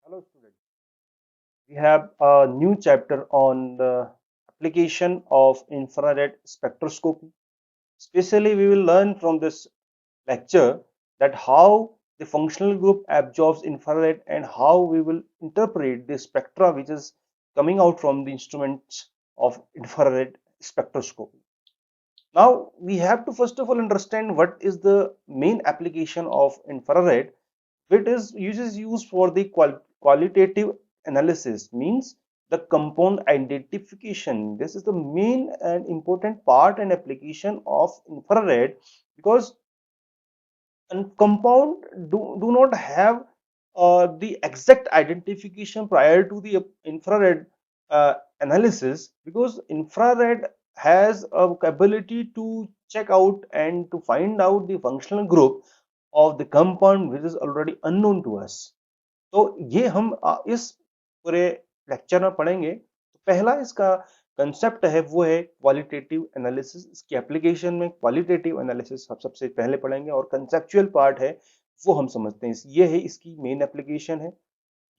Hello students, we have a new chapter on the application of infrared spectroscopy. Especially we will learn from this lecture that how the functional group absorbs infrared and how we will interpret the spectra which is coming out from the instruments of infrared spectroscopy. Now we have to first of all understand what is the main application of infrared. It is uses used for the qualitative analysis, means the compound identification. This is the main and important part and application of infrared, because compound do not have the exact identification prior to the infrared analysis, because infrared has a ability to check out and to find out the functional group of the compound which is already unknown to us. तो ये हम इस पूरे lecture में पढ़ेंगे। तो पहला इसका कंसेप्ट है वो है क्वालिटेटिव एनालिसिस। इसकी एप्लीकेशन में क्वालिटेटिव एनालिसिस हम सबसे पहले पढ़ेंगे और कंसेप्चुअल पार्ट है वो हम समझते हैं। ये है इसकी मेन एप्लीकेशन है।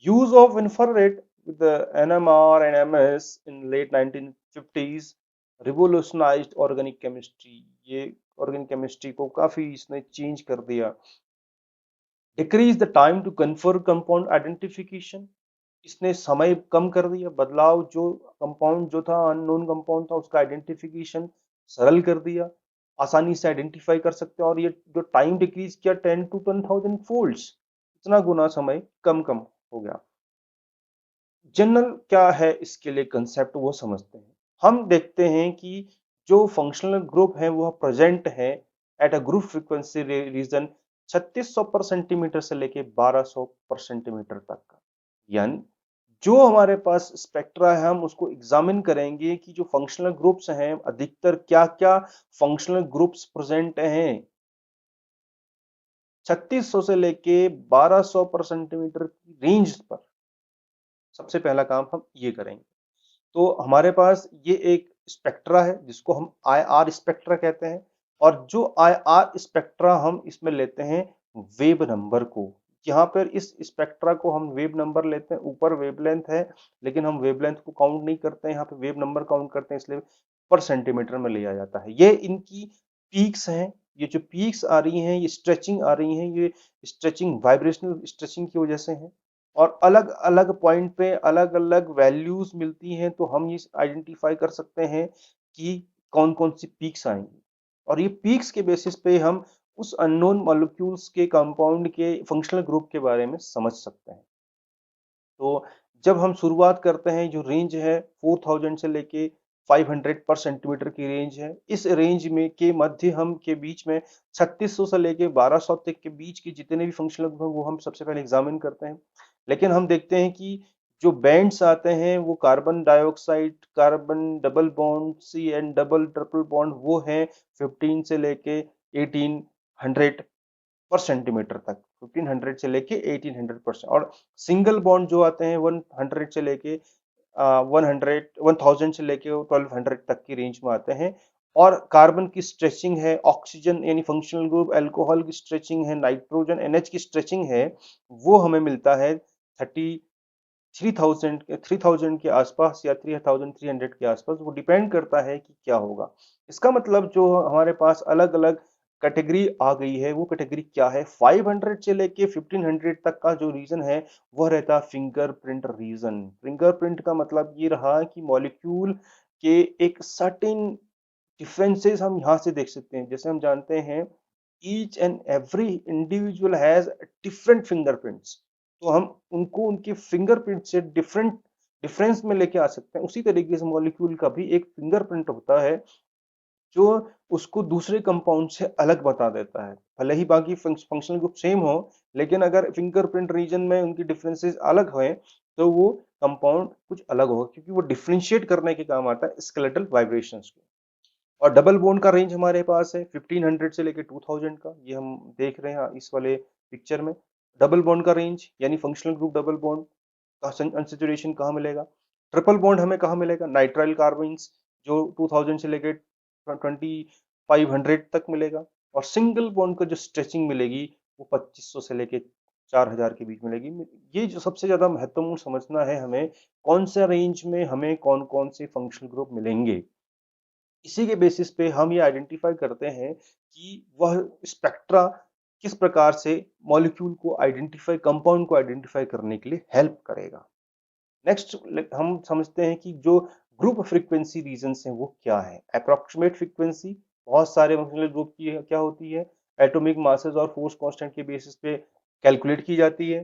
Use of infrared with the NMR and MS in late 1950s revolutionized organic chemistry। ये ऑर्गेनिक केमिस्ट्री को काफी इसने चेंज कर दिया। Decrease the time to confirm compound identification. इसने समय कम कर दिया। बदलाव जो कंपाउंड जो था अननोन कंपाउंड था उसका आइडेंटिफिकेशन सरल कर दिया। आसानी से आइडेंटिफाई कर सकते हैं और ये जो टाइम डिक्रीज किया 10 to 10,000 फोल्ड्स, इतना गुना समय कम हो गया। जनरल क्या है इसके लिए कंसेप्ट वो समझते हैं। हम देखते हैं कि जो फंक्शनल ग्रुप है वो प्रेजेंट है at a group frequency region 3600 पर सेंटीमीटर से लेके 1200 पर सेंटीमीटर तक का। यानी जो हमारे पास स्पेक्ट्रा है हम उसको एग्जामिन करेंगे कि जो फंक्शनल ग्रुप्स हैं अधिकतर क्या क्या फंक्शनल ग्रुप्स प्रेजेंट हैं 3600 से लेके 1200 पर सेंटीमीटर की रेंज पर। सबसे पहला काम हम ये करेंगे। तो हमारे पास ये एक स्पेक्ट्रा है जिसको हम आई आर स्पेक्ट्रा कहते हैं। और जो आई आर स्पेक्ट्रा हम इसमें लेते हैं वेव नंबर को। यहाँ पर इस स्पेक्ट्रा को हम वेव नंबर लेते हैं। ऊपर वेवलेंथ है लेकिन हम वेवलेंथ को काउंट नहीं करते हैं, यहाँ पे वेव नंबर काउंट करते हैं, इसलिए पर सेंटीमीटर में लिया जाता है। ये इनकी पीक्स हैं। ये जो पीक्स आ रही हैं ये स्ट्रेचिंग आ रही हैं, ये स्ट्रेचिंग वाइब्रेशनल स्ट्रेचिंग की वजह से है। और अलग अलग पॉइंट पे अलग अलग वैल्यूज मिलती हैं तो हम ये आइडेंटिफाई कर सकते हैं कि कौन कौन सी पीक्स आएंगी। और ये पीक्स के बेसिस पे हम उस अननोन मॉलिक्यूल्स के कंपाउंड के फंक्शनल ग्रुप के बारे में समझ सकते हैं। तो जब हम शुरुआत करते हैं जो रेंज है 4000 से लेके 500 पर सेंटीमीटर की रेंज है। इस रेंज में के मध्य हम के बीच में 3600 से लेके 1200 तक के बीच के जितने भी फंक्शनल ग्रुप हैं वो हम सबसे पहले एग्जामिन करते हैं। लेकिन हम देखते हैं कि जो बैंड्स आते हैं वो carbon dioxide, carbon double bond, C N double triple bond वो हैं 15 से लेके 1800 पर सेंटीमीटर तक। 1500 से लेके 1800%। और सिंगल बॉन्ड जो आते हैं 100 से लेके 100 1000 से लेके 1200 तक की रेंज में आते हैं। और कार्बन की स्ट्रेचिंग है, ऑक्सीजन यानी फंक्शनल ग्रुप, अल्कोहल की स्ट्रेचिंग है, नाइट्रोजन एनएच की स्ट्रेचिंग है, वो हमें मिलता है 3000 के आसपास या 3300 के आसपास। वो डिपेंड करता है कि क्या होगा। इसका मतलब जो हमारे पास अलग अलग कैटेगरी आ गई है वो कैटेगरी क्या है। 500 से लेके 1500 तक का जो रीजन है वह रहता है फिंगरप्रिंट रीजन। फिंगरप्रिंट का मतलब ये रहा कि मॉलिक्यूल के एक सर्टेन डिफरेंसेस हम यहाँ से देख सकते हैं। जैसे हम जानते हैं each and every individual has different fingerprints. तो हम उनको उनके फिंगरप्रिंट से डिफरेंस में लेके आ सकते हैं। उसी तरीके से मॉलिक्यूल का भी एक फिंगरप्रिंट होता है जो उसको दूसरे कंपाउंड से अलग बता देता है। भले ही बाकी फंक्शनल ग्रुप सेम हो, लेकिन अगर फिंगरप्रिंट रीजन में उनकी डिफरेंसेस अलग हैं तो वो कंपाउंड कुछ अलग होगा, क्योंकि वो डिफरेंशिएट करने के काम आता है स्केलेटल वाइब्रेशंस को। और डबल बॉन्ड का रेंज हमारे पास है 1500 से लेके 2000 का। ये हम देख रहे हैं इस वाले पिक्चर में। डबल बॉन्ड का रेंज यानी फंक्शनल ग्रुप डबल बॉन्ड का अनसैचुरेशन कहाँ मिलेगा। ट्रिपल बॉन्ड हमें कहाँ मिलेगा, नाइट्राइल कार्बन्स जो 2000 से लेके 2500 तक मिलेगा। और सिंगल बॉन्ड का जो स्ट्रेचिंग मिलेगी वो 2500 से लेके 4000 के बीच मिलेगी। ये जो सबसे ज़्यादा महत्वपूर्ण समझना है हमें, कौन सा रेंज में हमें कौन-कौन से फंक्शनल ग्रुप मिलेंगे। इसी के बेसिस पे हम ये आइडेंटिफ़ाई करते हैं कि वह स्पेक्ट्रा किस प्रकार से मॉलिक्यूल को आइडेंटिफ़ाई कंपाउंड को आइडेंटिफ़ाई करने के लिए हेल्प करेगा। नेक्स्ट हम समझते हैं कि जो ग्रुप फ्रीक्वेंसी रीजंस हैं वो क्या है। अप्रॉक्सिमेट फ्रीक्वेंसी बहुत सारे फंक्शनल ग्रुप की क्या होती है, एटॉमिक मासेस और फोर्स कांस्टेंट के बेसिस पे कैलकुलेट की जाती है।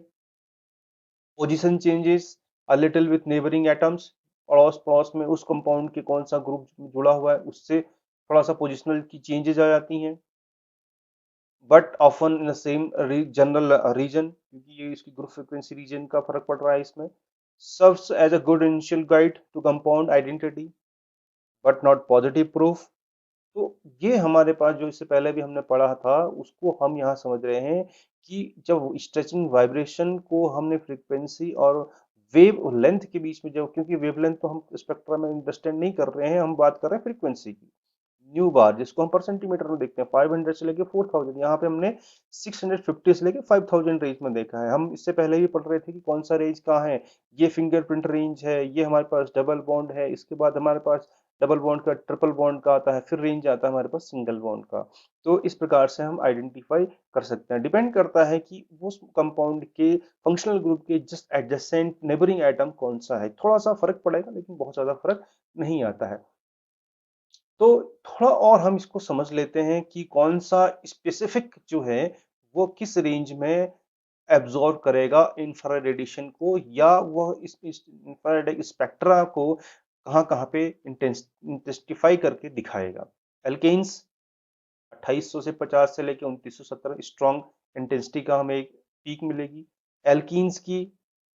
Position changes a little with neighbouring atoms, पड़ोस पड़ोस में उस कंपाउंड के कौन सा ग्रुप जुड़ा हुआ है उससे थोड़ा सा पोजिशनल की चेंजेस आ जाती हैं, but often in the same general region, क्योंकि ये इसकी ग्रुप फ्रीक्वेंसी रीजन का फर्क पड़ रहा है इसमें। Serves as a good initial guide to compound identity but not positive proof. तो ये हमारे पास जो इससे पहले भी हमने पढ़ा था उसको हम यहाँ समझ रहे हैं कि जब स्ट्रेचिंग वाइब्रेशन को हमने फ्रीक्वेंसी और वेव लेंथ के बीच में, जब क्योंकि वेवलेंथ तो हम स्पेक्ट्रम में अंडरस्टैंड नहीं कर रहे हैं, हम बात कर रहे हैं फ्रीक्वेंसी की। न्यू बार जिसको हम पर सेंटीमीटर में देखते हैं, 500 से लेके 4000, यहाँ पे हमने 650 से लेके 5000 रेंज में देखा है। हम इससे पहले भी पढ़ रहे थे कि कौन सा रेंज कहाँ है। ये फिंगरप्रिंट रेंज है, ये हमारे पास डबल बॉन्ड है, इसके बाद हमारे पास डबल बॉन्ड का ट्रिपल बॉन्ड का आता है, फिर रेंज आता है हमारे पास सिंगल बॉन्ड का। तो इस प्रकार से हम आइडेंटिफाई कर सकते हैं। डिपेंड करता है कि उस कंपाउंड के फंक्शनल ग्रुप के जस्ट एडजेसेंट नेबरिंग एटम कौन सा है। थोड़ा सा फर्क पड़ेगा लेकिन बहुत ज्यादा फर्क नहीं आता है। तो थोड़ा और हम इसको समझ लेते हैं कि कौन सा स्पेसिफिक जो है वो किस रेंज में एब्जॉर्ब करेगा इंफ्रारेड रेडिएशन को, या वह इस इंफ्रारेड स्पेक्ट्रा को कहाँ-कहाँ पे इंटेंसिफाई करके दिखाएगा। एल्केन्स 2800 से 50 से लेके 2970 स्ट्रॉन्ग इंटेंसिटी का हमें एक पीक मिलेगी। एल्कीन्स की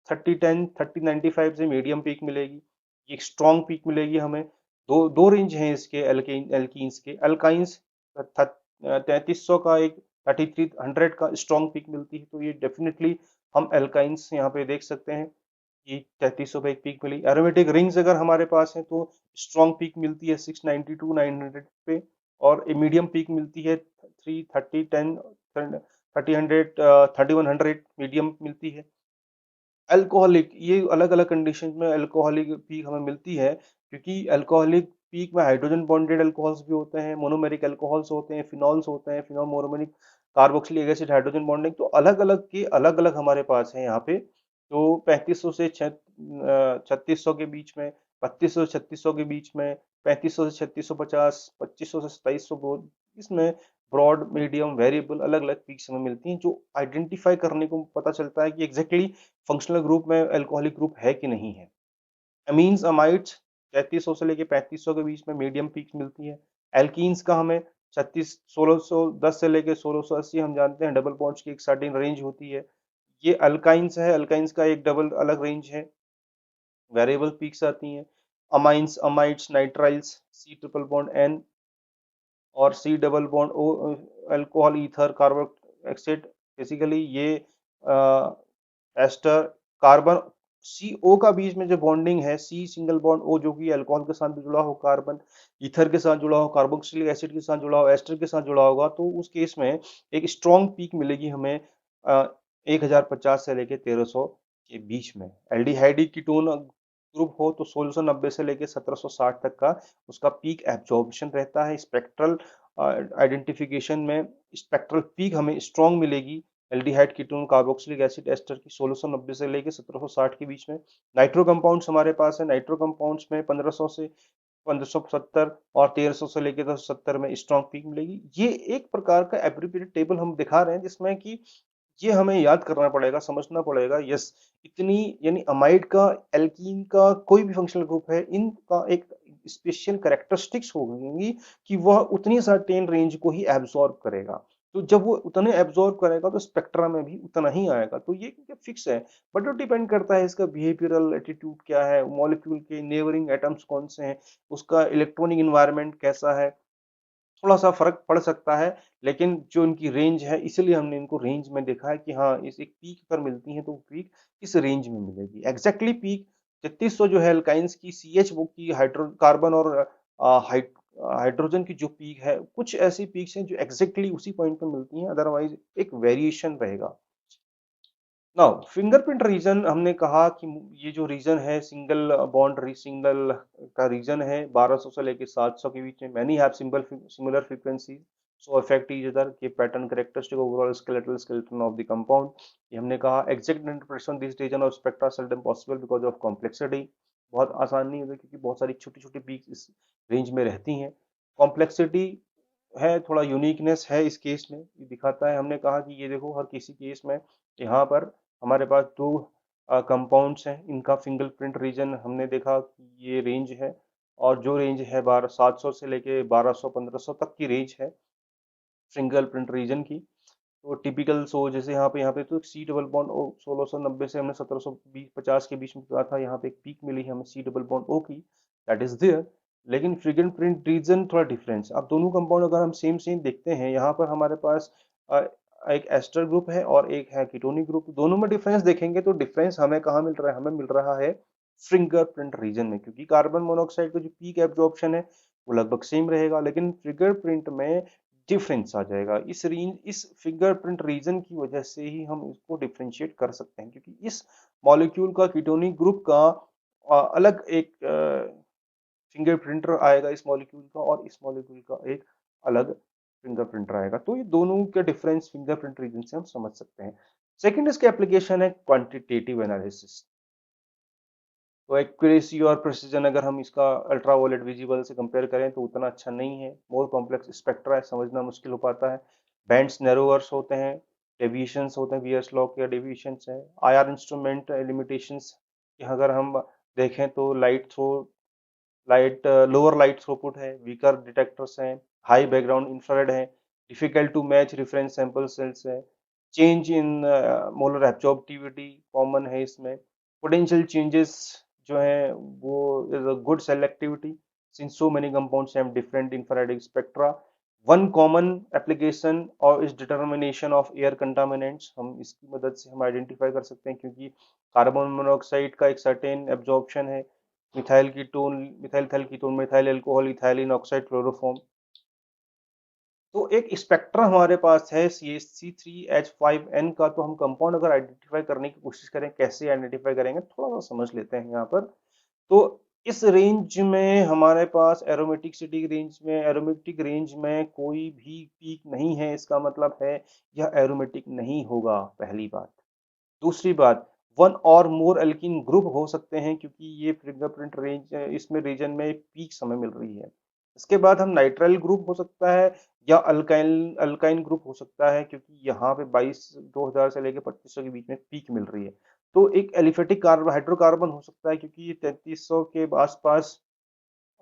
3010 3095 से मीडियम पीक मिलेगी। एक स्ट्रॉन्ग पीक मिलेगी हमें। दो रेंज हैं इसके एल्कीन्स के। अल्काइंस 3300 का एक 3300 का स्ट्रॉन्ग पीक मिलती है। तो ये डेफिनेटली हम एल्काइंस यहाँ पे देख सकते हैं कि 3300 पे एक पीक मिली। एरोमेटिक रिंग्स अगर हमारे पास है तो स्ट्रॉन्ग पीक मिलती है 692 900 पे, और मीडियम पीक मिलती है 330 10 30 3100 मीडियम मिलती है। अल्कोहलिक, ये अलग अलग कंडीशन में अल्कोहलिक पीक हमें मिलती है, क्योंकि अल्कोहलिक पीक में हाइड्रोजन बॉन्डेड अल्कोहल्स भी होते हैं, मोनोमेरिक अल्कोहल्स होते हैं, फिनॉल्स होते हैं, phenol monomeric carboxylic acid hydrogen bonding, तो अलग अलग के अलग अलग हमारे पास है यहाँ पे। तो 3500 से 3600 के बीच में, 3200 से 3600 के बीच में, 3500 से 3650, 2500 से 2700, इसमें ब्रॉड मीडियम वेरिएबल अलग अलग पीक्स हमें मिलती हैं, जो आइडेंटिफाई करने को पता चलता है कि एग्जैक्टली फंक्शनल ग्रुप में अल्कोहलिक ग्रुप है कि नहीं है। अमीन्स अमाइड्स 3300 से लेके 3500 के बीच में मीडियम पीक्स मिलती है। एल्कीन्स का हमें 1610 से लेके 1680 हम जानते हैं डबल बॉन्ड्स की एक सर्टेन रेंज होती है। ये अल्काइंस है, अल्काइंस का एक डबल अलग रेंज है, वेरिएबल पीक्स आती हैं। Amines amides nitriles C triple bond N और C double bond O, alcohol ether carbon acid, basically ये एस्टर कार्बन सी ओ का बीच में जो बॉन्डिंग है, सी सिंगल बॉन्ड ओ जो कि अल्कोहल के साथ भी जुड़ा हो, कार्बन ईथर के साथ जुड़ा हो, कार्बोक्सिलिक एसिड के साथ जुड़ा हो, एस्टर के साथ जुड़ा होगा, तो उस केस में एक स्ट्रॉन्ग पीक मिलेगी हमें 1050 से लेके 1300 के बीच में। एल्डिहाइड कीटोन ग्रुप हो तो 1690 से लेके 1760 तक का उसका पीक एब्जॉर्प्शन रहता है। स्पेक्ट्रल आइडेंटिफिकेशन में स्पेक्ट्रल पीक हमें स्ट्रॉन्ग मिलेगी aldehyde ketone carboxylic acid ester की 1690 से लेके 1760 के बीच में। नाइट्रो कंपाउंड्स हमारे पास है, नाइट्रो कंपाउंड्स में 1500 से 1570 और 1300 से लेके 1070 में स्ट्रॉन्ग पीक मिलेगी। ये एक प्रकार का एब्रिविएटेड टेबल हम दिखा रहे हैं जिसमें कि ये हमें याद करना पड़ेगा, समझना पड़ेगा। यस, इतनी यानी अमाइड का, एल्कीन का कोई भी फंक्शनल ग्रुप है, इनका एक स्पेशल कैरेक्टरिस्टिक्स होंगी कि वह उतनी सर्टेन रेंज को ही एब्जॉर्ब करेगा। तो जब वो उतने एब्जॉर्ब करेगा तो स्पेक्ट्रा में भी उतना ही आएगा। तो ये फिक्स है, बट वो डिपेंड करता है इसका बिहेवियरल एटीट्यूड क्या है, मॉलिक्यूल के नेबरिंग एटम्स कौन से हैं, उसका इलेक्ट्रॉनिक इन्वायरमेंट कैसा है, थोड़ा-सा फ़र्क पड़ सकता है, लेकिन जो इनकी रेंज है इसीलिए हमने इनको रेंज में देखा है कि हाँ, इस एक पीक पर मिलती हैं तो वो पीक इस रेंज में मिलेगी। एग्ज़ैक्टली पीक 3300 जो है अल्काइन्स की सीएच वो की कार्बन और हाइड्रोजन की जो पीक है, कुछ ऐसी पीक्स हैं जो एग्ज़ैक्टली उसी पॉइंट पे मिलती हैं, अदरवाइज़ एक वेरिएशन रहेगा। नाउ फिंगरप्रिंट रीजन हमने कहा कि ये जो रीजन है सिंगल बॉन्ड सिंगल का रीजन है 1200 से लेके 700 के बीच में many have similar frequency so affect each other के pattern characteristic overall skeleton of the compound. ये हमने कहा exact interpretation this region of spectra seldom possible because of complexity. बहुत आसान नहीं होता क्योंकि बहुत सारी छोटी छोटी पीक्स इस रेंज में रहती हैं। कॉम्प्लेक्सिटी है, थोड़ा यूनिकनेस है इस केस में, ये दिखाता है। हमने कहा कि ये देखो हर किसी केस में यहाँ पर हमारे पास दो कंपाउंड्स हैं, इनका फिंगरप्रिंट रीजन हमने देखा कि ये रेंज है और जो रेंज है 700 से लेके 1200-1500 तक की रेंज है फिंगरप्रिंट रीजन की। तो टिपिकल सो जैसे यहाँ पे तो सी डबल बॉन्ड ओ 1690 से हमने 1720-50 के बीच में कहा था, यहाँ पे एक पीक मिली है हमें सी डबल बॉन्ड ओ की, दैट इज देयर। लेकिन फिंगरप्रिंट रीजन थोड़ा डिफरेंस। अब दोनों कंपाउंड अगर हम सेम सेम देखते हैं, यहाँ पर हमारे पास एक एस्टर ग्रुप है और एक है कीटोनिक ग्रुप। दोनों में डिफरेंस देखेंगे तो डिफरेंस हमें कहाँ मिल रहा है, हमें मिल रहा है फिंगरप्रिंट रीजन में, क्योंकि कार्बन मोनोऑक्साइड का जो पीक एब्जॉर्प्शन है वो लगभग सेम रहेगा, लेकिन फिंगरप्रिंट में डिफरेंस आ जाएगा। इस फिंगरप्रिंट रीजन की वजह से ही हम इसको डिफरेंशिएट कर सकते हैं, क्योंकि इस मॉलिक्यूल का कीटोनिक ग्रुप का अलग एक फिंगरप्रिंटर आएगा इस मॉलिक्यूल का, और इस मॉलिक्यूल का एक अलग फिंगरप्रिंटर आएगा। तो ये दोनों के डिफरेंस फिंगरप्रिंट रीजन से हम समझ सकते हैं। सेकंड इसके एप्लीकेशन है क्वांटिटेटिव एनालिसिस। तो एक्यूरेसी और प्रिसीजन अगर हम इसका अल्ट्रावायलेट विजिबल से कंपेयर करें तो उतना अच्छा नहीं है। मोर कॉम्प्लेक्स स्पेक्ट्रा है, समझना मुश्किल हो पाता है। बैंड्स नैरोअर्स होते हैं, डेविएशंस होते हैं, बीयर्स लॉ के डेविएशंस हैं। आईआर इंस्ट्रूमेंट लिमिटेशंस अगर हम देखें तो लोअर लाइट थ्रूपुट है, वीकर डिटेक्टर्स हैं, हाई बैकग्राउंड इंफ्रारेड है, difficult to match reference sample cells है, change in molar absorptivity common है इसमें। पोटेंशियल चेंजेस जो है वो is a good selectivity since so many compounds have different infrared spectra. One common application और इस determination of air contaminants, हम इसकी मदद से हम आइडेंटिफाई कर सकते हैं, क्योंकि कार्बन मोनोऑक्साइड का एक सर्टेन एब्जॉर्प्शन है। Methyl ketone, methyl ethyl ketone, methyl alcohol, ethylene oxide, chloroform. तो एक स्पेक्ट्रा हमारे पास है CH3H5N का। तो हम कंपाउंड अगर आइडेंटिफाई करने की कोशिश करें, कैसे आइडेंटिफाई करेंगे थोड़ा सा समझ लेते हैं यहाँ पर। तो इस रेंज में हमारे पास एरोमेटिक रेंज में कोई भी पीक नहीं है, इसका मतलब है यह एरोमेटिक नहीं होगा, पहली बात। दूसरी बात, वन और मोर एल्कीन ग्रुप हो सकते हैं, क्योंकि ये फिंगरप्रिंट रेंज इसमें रीजन में पीक हमें मिल रही है। इसके बाद हम नाइट्राइल ग्रुप हो सकता है या अल्काइल अल्काइन ग्रुप हो सकता है, क्योंकि यहाँ पे 2000 से लेकर 2500 के बीच में पीक मिल रही है। तो एक एलिफेटिक कार्बन हाइड्रोकार्बन हो सकता है, क्योंकि ये 3300 के आसपास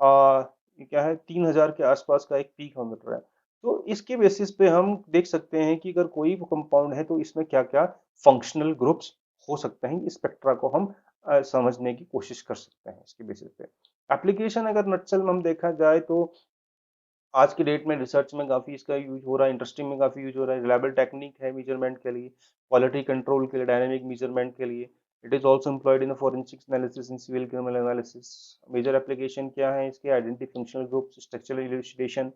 ये क्या है 3000 के आसपास का एक पीक हमें मिल रहा है। तो इसके बेसिस पे हम देख सकते हैं कि अगर कोई कंपाउंड है तो इसमें क्या क्या फंक्शनल ग्रुप्स हो सकते हैं। इस स्पेक्ट्रा को हम समझने की कोशिश कर सकते हैं इसके बेसिस पे। एप्लीकेशन अगर नक्सल में हम देखा जाए तो आज की डेट में रिसर्च में काफ़ी इसका यूज हो रहा है, इंडस्ट्री में काफ़ी यूज हो रहा है। रिलायबल टेक्निक है मेजरमेंट के लिए, क्वालिटी कंट्रोल के लिए, डायनेमिक मेजरमेंट के लिए। It is also employed in forensics analysis in civil criminal analysis. Major application क्या है इसके, identity functional group, structural elucidation.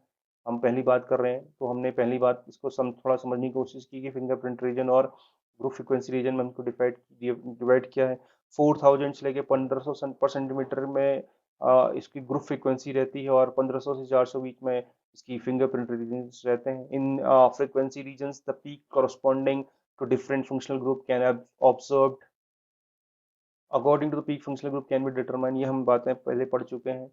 हम पहली बात कर रहे हैं तो हमने पहली बात इसको थोड़ा समझने की कोशिश की कि फिंगरप्रिंट रीजन और ग्रुप फ्रीक्वेंसी रीजन में हमको डिवाइड किया है। 4000 से लेके 1500 पर सेंटीमीटर में इसकी ग्रुप फ्रीक्वेंसी रहती है, और 1500 से 400 बीच में इसकी फिंगरप्रिंट रीजन्स रहते हैं। In frequency regions the peak corresponding to different functional group can observed according to the peak functional group can be determine. ये हम बातें पहले पढ़ चुके हैं।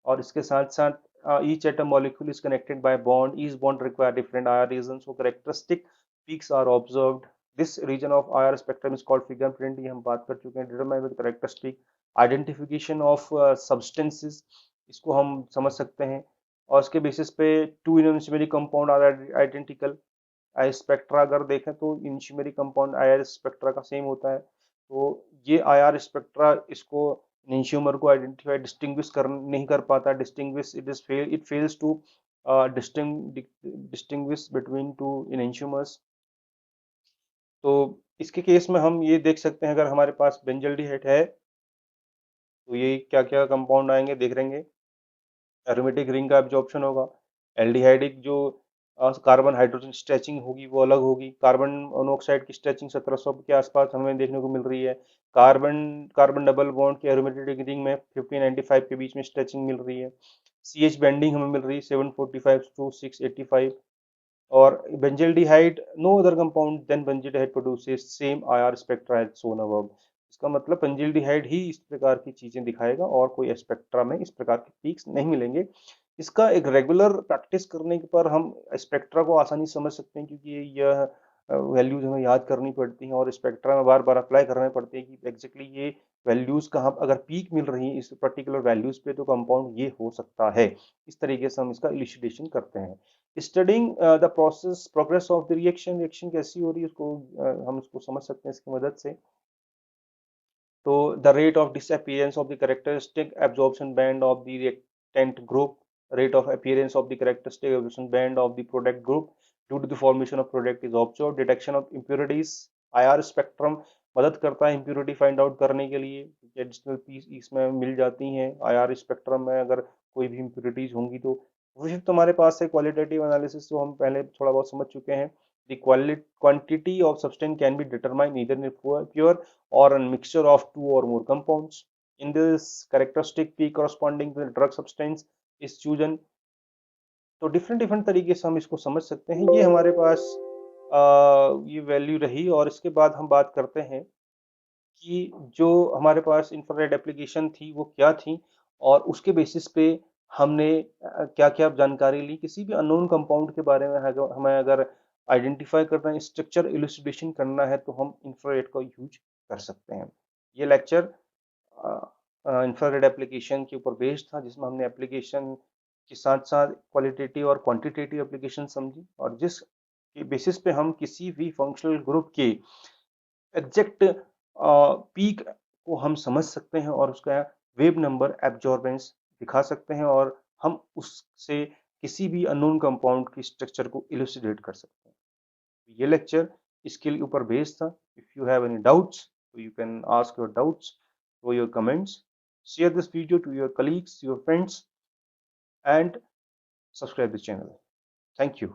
और इसके साथ साथ each atom molecule is connected by bond, each bond require different IR region, so characteristic peaks are observed. This region of IR spectrum is called fingerprint, ये हम बात कर चुके हैं। Determine with characteristic identification of substances, इसको हम समझ सकते हैं। और इसके बेसिस पे टू इनोमेरी compound are identical. IR spectra अगर देखें तो इंशियरी कंपाउंड आईआर स्पेक्ट्रा का सेम होता है। तो ये आईआर स्पेक्ट्रा इसको इंशियोमर को आइडेंटिफाई डिस्टिंग्विश कर नहीं कर पाता। Distinguish it fails to distinguish between two enantiomers. तो इसके केस में हम ये देख सकते हैं, अगर हमारे पास बेंजल्डिहाइड है तो ये क्या क्या कंपाउंड आएंगे देख लेंगे। एरोमेटिक रिंग का एब्जॉर्प्शन होगा। एल्डिहाइडिक जो कार्बन हाइड्रोजन स्ट्रेचिंग होगी वो अलग होगी। कार्बन मोनोऑक्साइड की स्ट्रेचिंग 1700 के आसपास हमें देखने को मिल रही है। कार्बन कार्बन डबल बॉन्ड के एरोमेटिक रिंग में 1595 के बीच में स्ट्रेचिंग मिल रही है। CH बेंडिंग हमें मिल रही है 745 टू 685। और benzaldehyde, no other compound than benzaldehyde produces same IR spectra as shown above. इसका मतलब बेंजल्डिहाइड ही इस प्रकार की चीजें दिखाएगा और कोई स्पेक्ट्रा में इस प्रकार के पीक्स नहीं मिलेंगे। इसका एक रेगुलर प्रैक्टिस करने पर हम स्पेक्ट्रा को आसानी समझ सकते हैं, क्योंकि यह वैल्यूज हमें याद करनी पड़ती हैं और स्पेक्ट्रा में बार बार अप्लाई करने पड़ती है कि एग्जैक्टली ये वैल्यूज कहाँ, अगर पीक मिल रही है इस पर्टिकुलर वैल्यूज पे तो कंपाउंड ये हो सकता है। इस तरीके से हम इसका इल्यूसिडेशन करते हैं। Studying the process progress of the reaction, reaction कैसी हो रही है उसको हम उसको समझ सकते हैं इसकी मदद से। तो the rate of disappearance of the characteristic absorption band of the reactant group, rate of appearance of the characteristic absorption band of the product group due to the formation of product is observed, detection of impurities, IR spectrum मदद करता है impurity find out करने के लिए, additional piece इसमें मिल जाती हैं IR spectrum में अगर कोई भी इम्प्योरिटीज होंगी तो। फिफ्थ हमारे पास है क्वालिटेटिव एनालिसिस, जो हम पहले थोड़ा बहुत समझ चुके हैं। The quantity of substance can be determined either in pure or a mixture of two or more compounds. In this characteristic P corresponding to the drug substance is chosen। तो different different तरीके से हम इसको समझ सकते हैं। ये हमारे पास ये वैल्यू रही। और इसके बाद हम बात करते हैं कि जो हमारे पास इंफ्रारेड एप्लीकेशन थी वो क्या थी, और उसके बेसिस पे हमने क्या क्या जानकारी ली। किसी भी अननोन कंपाउंड के बारे में हमें अगर आइडेंटिफाई करना है, स्ट्रक्चर इलुसिडेशन करना है, तो हम इंफ्रारेड का यूज कर सकते हैं। ये लेक्चर इंफ्रारेड एप्लीकेशन के ऊपर बेस्ड था, जिसमें हमने एप्लीकेशन के साथ साथ क्वालिटेटिव और क्वांटिटेटिव एप्लीकेशन समझी, और जिस के बेसिस पे हम किसी भी फंक्शनल ग्रुप के एग्जैक्ट पीक को हम समझ सकते हैं और उसका वेव नंबर एब्जॉर्बेंस दिखा सकते हैं, और हम उससे किसी भी अननोन कंपाउंड की स्ट्रक्चर को इलुसिडेट कर सकते हैं। ये लेक्चर इसके ऊपर बेस्ड था। If you have any doubts तो you can ask your doubts or your comments. Share this video to your colleagues, your friends, and subscribe the channel. Thank you.